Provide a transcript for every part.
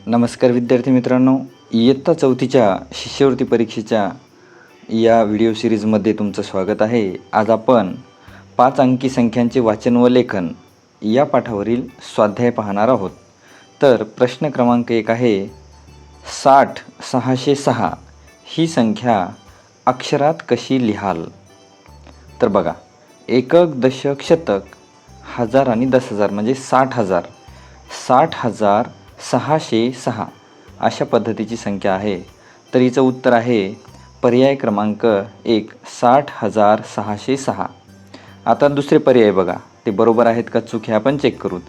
नमस्कार विद्यार्थी मित्रांनो, इयत्ता चौथीच्या शिष्यवृत्ती परीक्षेच्या या व्हिडिओ सिरीजमध्ये तुमचं स्वागत आहे. आज आपण 5 अंकी संख्यांचे वाचन व लेखन या पाठावरील स्वाध्याय पाहणार आहोत. तर प्रश्न क्रमांक 1 आहे, 60,606 ही संख्या अक्षरात कशी लिहाल? तर बघा, एकक, दशक, शतक, हजार आणि 10,000 म्हणजे 60,000. 60,606 अशा पद्धतीची संख्या आहे. तर हिचं उत्तर आहे पर्याय क्रमांक 1, 60,606. आता दुसरे पर्याय बघा, ते बरोबर आहेत का चूक हे आपण चेक करू.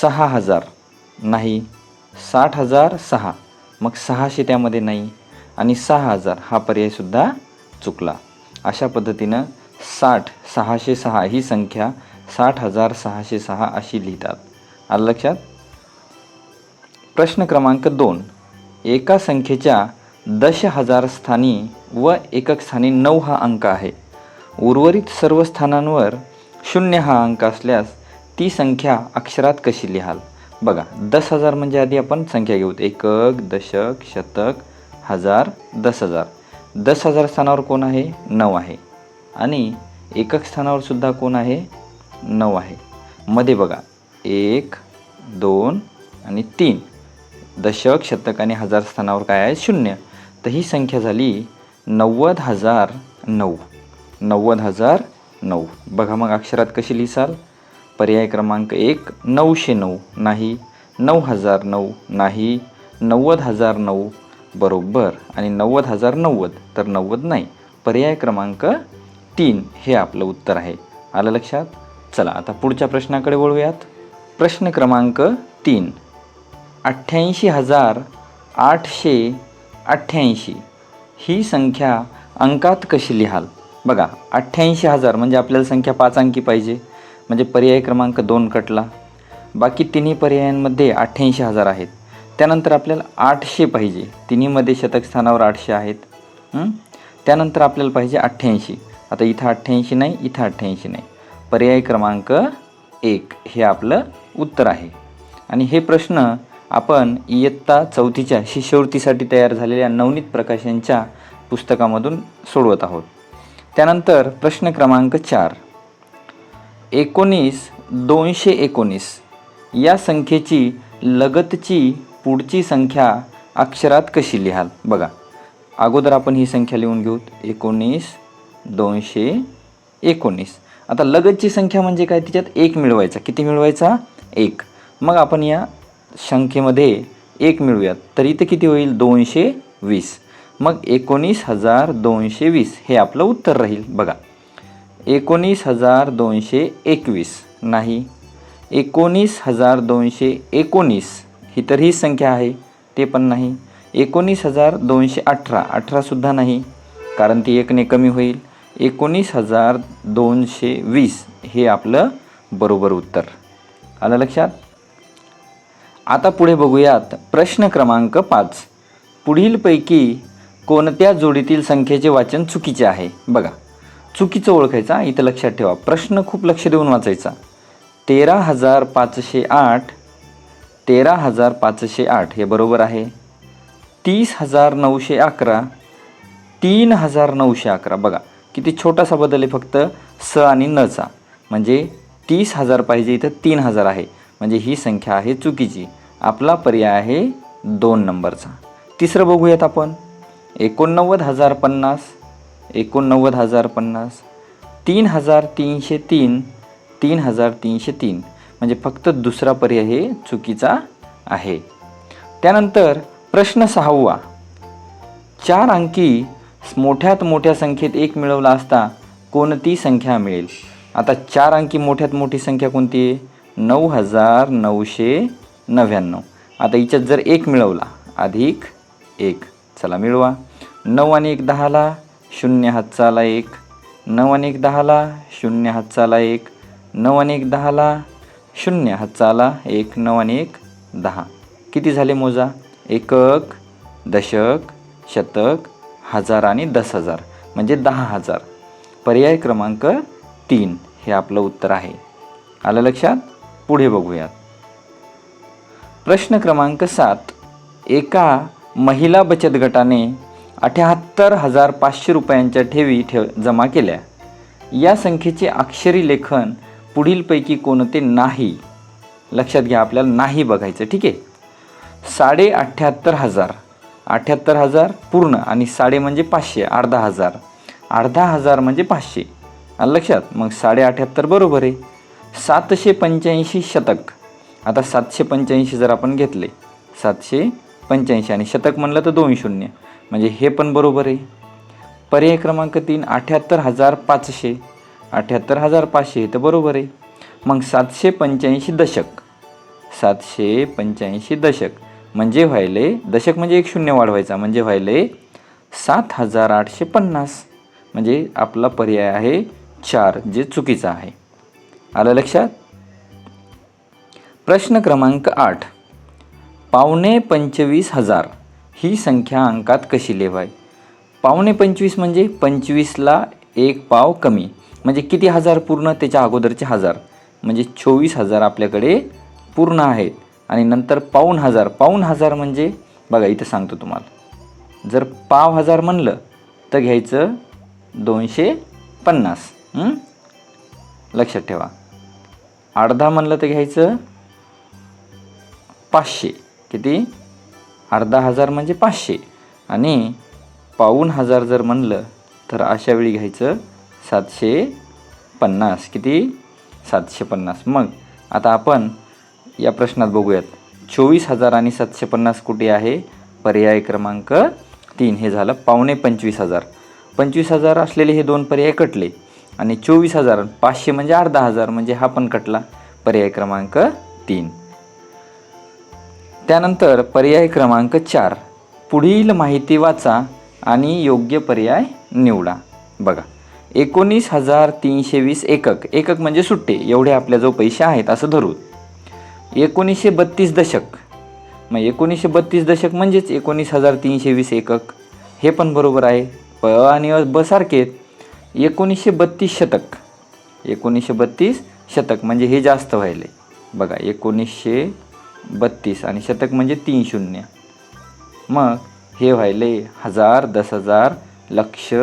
6,000 नाही, 60,006 मग 600 त्यामध्ये नाही आणि 6,000 हा पर्यायसुद्धा चुकला. अशा पद्धतीनं 60,606 ही संख्या 60,606 अशी लिहितात. आलं लक्षात? प्रश्न क्रमांक 2, एका संख्येच्या दशहजार स्थानी व एकक स्थानी 9 हा अंक आहे. उर्वरित सर्व स्थानांवर 0 हा अंक असल्यास ती संख्या अक्षरात कशी लिहाल? बघा, 10,000 म्हणजे आधी आपण संख्या घेऊ. एकक, दशक, शतक, हजार, 10,000. 10,000 स्थानावर कोण आहे? 9 आहे. आणि एकक स्थानावर सुद्धा कोण आहे? 9 आहे. मध्ये बघा 1, 2 आणि 3. दशक, शतक आणि हजार स्थानावर काय आहे? 0. तर ही संख्या झाली 90,009. 90,009. बघा मग अक्षरात कशी लिहिसाल? पर्याय क्रमांक 1, 909 नाही, 9,009 नाही, 90,009 बरोबर आणि 90,090 तर 90 नाही. पर्याय क्रमांक 3 हे आपलं उत्तर आहे. आलं लक्षात? चला आता पुढच्या प्रश्नाकडे वळूयात. प्रश्न क्रमांक 3, 88,888 ही संख्या अंकात कशी लिहाल? बघा, 88,000 म्हणजे आपल्याला संख्या 5 अंकी पाहिजे, म्हणजे पर्याय क्रमांक 2 कटला. बाकी तिन्ही पर्यायांमध्ये 88,000 आहेत. त्यानंतर आपल्याला 800 पाहिजे, तिन्हीमध्ये शतक स्थानावर 800 आहेत. त्यानंतर आपल्याला पाहिजे 88. आता इथं 88 नाही, इथं 88 नाही. पर्याय क्रमांक 1 हे आपलं उत्तर आहे. आणि हे प्रश्न आपण इयत्ता चौथीच्या शिष्यवृत्तीसाठी तयार झालेल्या नवनीत प्रकाशनच्या पुस्तकामधून सोडवत आहोत. त्यानंतर प्रश्न क्रमांक 4, 19,219 या संख्येची लगतची पुढची संख्या अक्षरात कशी लिहाल? बघा, अगोदर आपण ही संख्या लिहून घेऊ. 19,219. आता लगतची संख्या म्हणजे काय? तिच्यात 1 मिळवायचा. किती मिळवायचा? 1. मग आपण या संख्येमध्ये 1 मिळवूयात. तर इथं किती होईल? 220. मग 19,220 हे आपलं उत्तर राहील. बघा, 19,221 नाही, 19,219 ही तर ही संख्या आहे, ते पण नाही. 19,218 18सुद्धा नाही, कारण ती 1ने कमी होईल. 19,220 हे आपलं बरोबर उत्तर. आलं लक्षात? आता पुढे बघूयात प्रश्न क्रमांक 5, पुढीलपैकी कोणत्या जोडीतील संख्येचे वाचन चुकीचे आहे? बघा, चुकीचं ओळखायचा. इथं लक्षात ठेवा, प्रश्न खूप लक्ष देऊन वाचायचा. 13,508 13,508 हे बरोबर आहे. 30,911 3,911. बघा किती छोटासा बदल आहे, फक्त स आणि नचा. म्हणजे 30,000 पाहिजे, इथं 3,000 आहे, म्हणजे ही संख्या आहे चुकीची. आपला पर्याय आहे 2 नंबरचा. तिसरं बघूयात आपण. 89,050 89,050. 3,303 3,303 म्हणजे फक्त दुसरा पर्याय हे चुकीचा आहे. त्यानंतर प्रश्न 6, 4 अंकी मोठ्यात मोठ्या संख्येत 1 मिळवला असता कोणती संख्या मिळेल? आता 4 अंकी मोठ्यात मोठी संख्या कोणती आहे? 9,999. आता हिच्यात जर 1 मिळवला अधिक 1, चला मिळवा. 9 आणि 1 10ला, 0 हातचाला 1. 9 आणि 1 10ला, 0 हातचाला 1. 9 आणि 1 10ला, 0 हातचाला 1. 9 आणि 1 10. किती झाले मोजा? एकक, दशक, शतक, हजार आणि 10,000 म्हणजे 10,000. पर्याय क्रमांक 3 हे आपलं उत्तर आहे. आलं लक्षात? पुढे बघूयात. प्रश्न क्रमांक 7, एका महिला बचत गटाने 78,500 रुपयांच्या ठेवी जमा केल्या. या संख्येचे अक्षरी लेखन पुढीलपैकी कोणते नाही? लक्षात घ्या, आपल्याला नाही बघायचं. ठीक आहे. 78,500, 78,000 पूर्ण आणि साडे म्हणजे 500, अर्धा हजार, अर्धा हजार म्हणजे 500. आलं लक्षात? मग 78,500 बरोबर आहे. 785 शतक. आता 785 जर आपण घेतले, 785 आणि शतक म्हणलं तर 2 शून्य, म्हणजे हे पण बरोबर आहे. पर्याय क्रमांक 3 78,500, 78,500 तर बरोबर आहे. मग 785 दशक, 785 दशक म्हणजे व्हायले, दशक म्हणजे एक शून्य वाढवायचा, म्हणजे व्हायले 7,850. म्हणजे आपला पर्याय आहे 4, जे चुकीचा आहे. आलं लक्षात? प्रश्न क्रमांक 8, 25,000 ही संख्या अंकात कशी लिहावी? 25 म्हणजे 25ला एक पाव कमी, म्हणजे किती हजार पूर्ण? त्याच्या अगोदरचे हजार, म्हणजे 24,000 आपल्याकडे पूर्ण आहेत. आणि नंतर 5,000, 5,000 म्हणजे बघा इथं सांगतो तुम्हाला, जर पाव हजार म्हणलं तर घ्यायचं 250. लक्षात ठेवा. अर्धा म्हणलं तर घ्यायचं 500. किती? अर्धा हजार म्हणजे 500. आणि 5,000 जर म्हणलं तर अशा वेळी घ्यायचं 750. किती? 750. मग आता आपण या प्रश्नात बघूयात, 24,000 आणि 750 कुठे आहे? पर्याय क्रमांक 3 हे झालं 25,000. 25,000 असलेले हे दोन पर्याय कटले आणि 24,000, 500 म्हणजे अर्धा हजार, म्हणजे हा पण कटला. पर्याय क्रमांक 3. त्यानंतर पर्याय क्रमांक 4, पुढील माहिती वाचा आणि योग्य पर्याय निवडा. बघा, 19,320 एकक, एकक म्हणजे सुट्टे, एवढे आपल्याजवळ पैसे आहेत असं धरू. 1932 दशक, मग 1932 दशक म्हणजेच 19,320 एकक, हे पण बरोबर आहे. प आणि ब सारखे. 1932 शतक, 1932 शतक म्हणजे हे जास्त व्हायले. बघा 1932 आणि शतक म्हणजे 3 शून्य, मग हे व्हायले 1000, 10,000, लक्ष,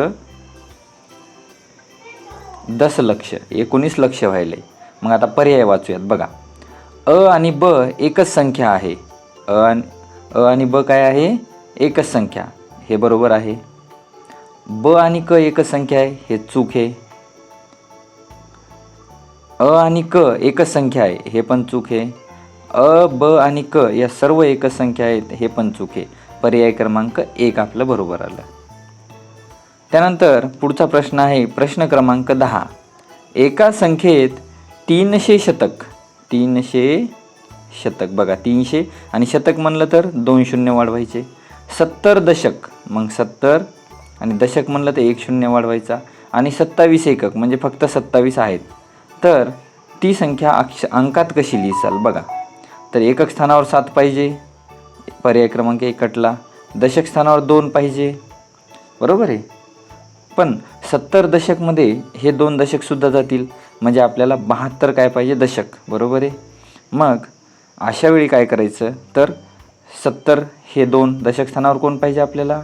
दशलक्ष, 19 लक्ष व्हायले. मग आता पर्याय वाचूयात. बघा, अ आणि ब एकच संख्या आहे. अ आणि ब काय आहे? एकच संख्या, हे बरोबर आहे. ब आणि क एकच संख्या आहे, हे चूक आहे. अ आणि क एकच संख्या आहे, हे पण चूक आहे. अ, ब आणि क या सर्व एकच संख्या आहेत, हे पण चूक आहे. पर्याय क्रमांक 1 आपलं बरोबर आलं. त्यानंतर पुढचा प्रश्न आहे प्रश्न क्रमांक 10, एका संख्येत 300 शतक, 300 शतक. बघा 300 आणि शतक म्हणलं तर 2 शून्य वाढवायचे. 70 दशक, मग 70 आणि दशक म्हणलं तर 1 शून्य वाढवायचा. आणि 27 एकक म्हणजे फक्त 27 आहेत. तर ती संख्या अंकात कशी लिहिसाल? बघा, तर एकक स्थानावर 7 पाहिजे, पर्याय क्रमांक 1 कटला. दशक स्थानावर 2 पाहिजे, बरोबर आहे. पण 70 दशकमध्ये हे 2 दशकसुद्धा जातील, म्हणजे आपल्याला 72 काय पाहिजे? दशक, बरोबर आहे. मग अशा वेळी काय करायचं? तर 70 हे 2 दशक स्थानावर कोण पाहिजे? आपल्याला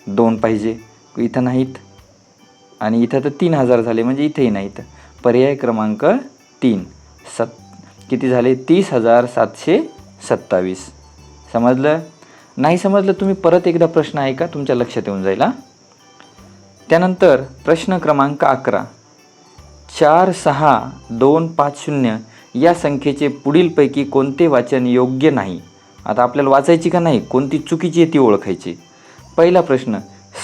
2 पाहिजे, इथं नाहीत. आणि इथं तर 3,000 झाले, म्हणजे इथेही नाहीत. पर्याय क्रमांक 3 किती झाले? 30,727. समजलं? नाही समजलं तुम्ही परत एकदा प्रश्न ऐका, तुमच्या लक्षात येऊन जाईल. त्यानंतर प्रश्न क्रमांक 11, 4,6,2,5,0 या संख्येचे पुढीलपैकी कोणते वाचन योग्य नाही? आता आपल्याला वाचायची का नाही, कोणती चुकीची आहे ती ओळखायची. पहिला प्रश्न,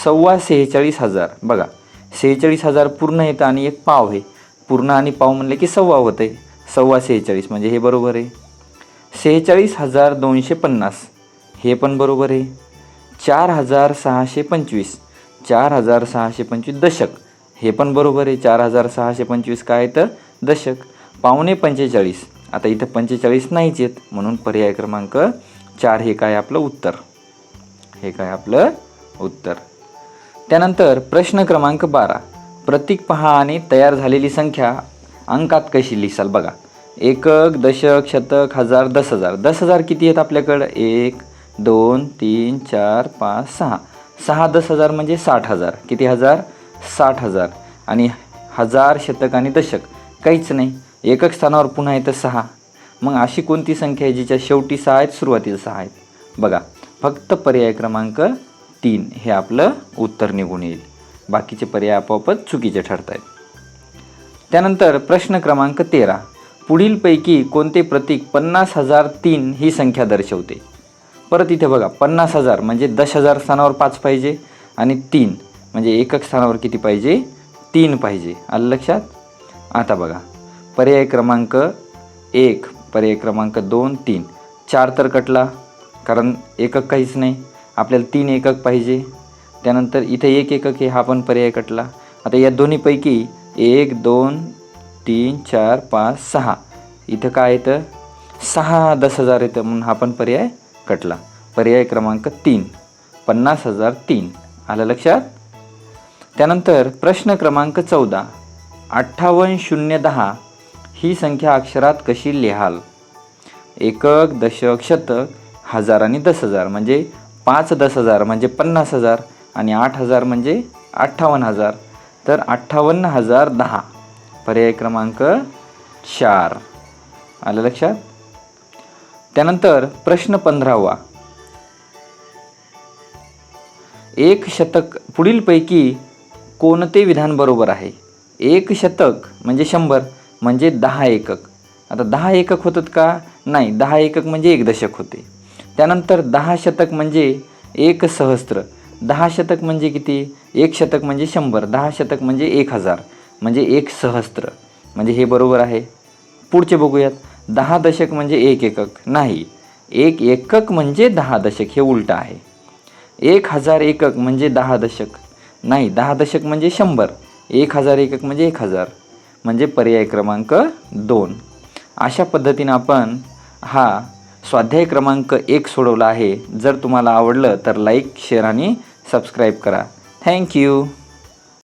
46,000. बघा 46,000 पूर्ण येतं आणि एक पाव आहे. पूर्ण आणि पाव म्हणले की सव्वा होतं आहे. 46,000 म्हणजे हे बरोबर आहे. 46,250 हे पण बरोबर आहे. 4,625, 4,625 दशक हे पण बरोबर आहे. 4,625 काय तर दशक. 45,000, आता इथं 45 नाहीच आहेत, म्हणून पर्याय क्रमांक 4 हे काय आपलं उत्तर, हे काय आपलं उत्तर. त्यानंतर प्रश्न क्रमांक 12, प्रतीक पहा आणि तयार झालेली संख्या अंकात कशी लिहिसाल? बघा, एकक, दशक, शतक, हजार, 10,000. 10,000 किती आहेत आपल्याकडं? 1 2 3 4 5 6. 6 10,000 म्हणजे 60,000. किती हजार? 60,000. आणि हजार, शतक आणि दशक काहीच नाही. एकक स्थानावर पुन्हा येतं 6. मग अशी कोणती संख्या आहे जिच्या शेवटी 6 आहेत, सुरुवातीला 6 आहेत? बघा, फक्त पर्याय क्रमांक 3 हे आपलं उत्तर निघून येईल. बाकीचे पर्याय आपोआपच चुकीचे ठरत आहेत. त्यानंतर प्रश्न क्रमांक 13. पुढीलपैकी कोणते प्रतीक 50,003 ही संख्या दर्शवते? परत इथे बघा, 50,000 म्हणजे 10,000 स्थानावर 5 पाहिजे आणि 3 म्हणजे एकक स्थानावर किती पाहिजे? 3 पाहिजे. आलं लक्षात? आता बघा, पर्याय क्रमांक 1, पर्याय क्रमांक 2, 3, 4 तर कटला कारण एकक काहीच नाही. आपल्याला 3 एकक पाहिजे. त्यानंतर इथे 1 एकक आहे, हा पण पर्याय कटला. आता या दोन्हीपैकी 1 2 3 4 5 6 इथं काय येतं? 6 10,000 येतं, म्हणून हा पण पर्याय कटला. पर्याय क्रमांक 3 50,003. आलं लक्षात? त्यानंतर प्रश्न क्रमांक 14. 58,010 ही संख्या अक्षरात कशी लिहाल? एकक, दशक, शतक, हजार आणि 10,000 म्हणजे 5 10,000 म्हणजे 50,000 आणि 8,000 म्हणजे 58,000. तर 58,010 पर्याय क्रमांक 4. आलं लक्षात? त्यानंतर प्रश्न 15वा. एक शतक पुढीलपैकी कोणते विधान बरोबर आहे? एक शतक म्हणजे 100 म्हणजे 10 एकक. आता 10 एकक होतात का? नाही, 10 एकक म्हणजे 1 दशक होते. त्यानंतर 10 शतक म्हणजे 1 सहस्त्र. 10 शतक म्हणजे किती? 1 शतक म्हणजे 100. 10 शतक म्हणजे 1000 म्हणजे 1 सहस्त्र. म्हणजे हे बरोबर आहे. पुढचे बघूयात. 10 दशक म्हणजे 1 एकक. नाही, 1 एकक म्हणजे 10 दशक, हे उलटं आहे. 1000 एकक म्हणजे 10 दशक. नाही, 10 दशक म्हणजे 100. 1000 एकक म्हणजे 1000 म्हणजे पर्याय क्रमांक 2. अशा पद्धतीने आपण हा स्वाध्याय क्रमांक 1 सोडवला आहे. जर तुम्हाला आवडलं तर लाईक, शेअर आणि सबस्क्राईब करा. थँक्यू.